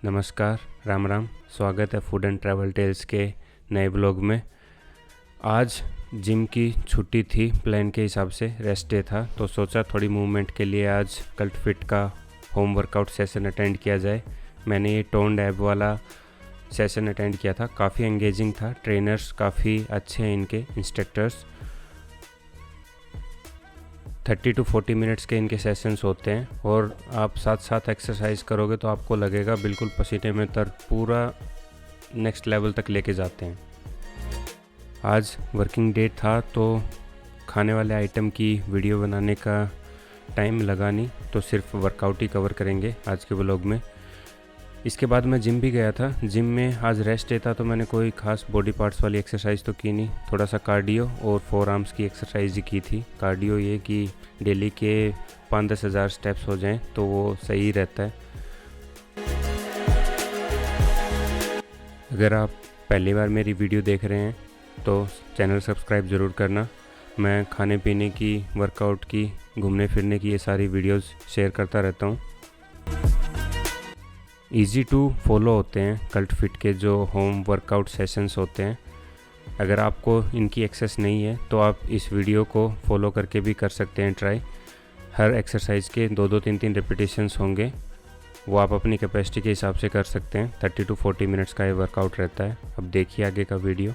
नमस्कार, राम राम। स्वागत है फूड एंड ट्रैवल टेल्स के नए ब्लॉग में। आज जिम की छुट्टी थी, प्लान के हिसाब से रेस्ट डे था, तो सोचा थोड़ी मूवमेंट के लिए आज कल्ट फिट का होम वर्कआउट सेशन अटेंड किया जाए। मैंने ये टोन्ड एब वाला सेशन अटेंड किया था, काफ़ी एंगेजिंग था। ट्रेनर्स काफ़ी अच्छे हैं, इनके इंस्ट्रक्टर्स। 30 to 40 मिनट्स के इनके सेशंस होते हैं और आप साथ साथ एक्सरसाइज करोगे तो आपको लगेगा बिल्कुल पसीने में तर, पूरा नेक्स्ट लेवल तक लेके जाते हैं। आज वर्किंग डे था तो खाने वाले आइटम की वीडियो बनाने का टाइम लगा नहीं, तो सिर्फ वर्कआउट ही कवर करेंगे आज के व्लॉग में। इसके बाद मैं जिम भी गया था। जिम में आज रेस्ट डे था तो मैंने कोई खास बॉडी पार्ट्स वाली एक्सरसाइज तो की नहीं, थोड़ा सा कार्डियो और 4 आर्म्स की एक्सरसाइज ही की थी। कार्डियो ये कि डेली के 5-10 हज़ार स्टेप्स हो जाएं तो वो सही रहता है। अगर आप पहली बार मेरी वीडियो देख रहे हैं तो चैनल सब्सक्राइब ज़रूर करना। मैं खाने पीने की, वर्कआउट की, घूमने फिरने की ये सारी वीडियोस शेयर करता रहता हूँ। ईज़ी टू फॉलो होते हैं कल्ट फिट के जो होम वर्कआउट सेशंस होते हैं। अगर आपको इनकी एक्सेस नहीं है तो आप इस वीडियो को फॉलो करके भी कर सकते हैं ट्राई। हर एक्सरसाइज के 2-2, 3-3 रेपिटेशंस होंगे, वो आप अपनी कैपेसिटी के हिसाब से कर सकते हैं। 30 to 40 मिनट्स का ये वर्कआउट रहता है। अब देखिए आगे का वीडियो।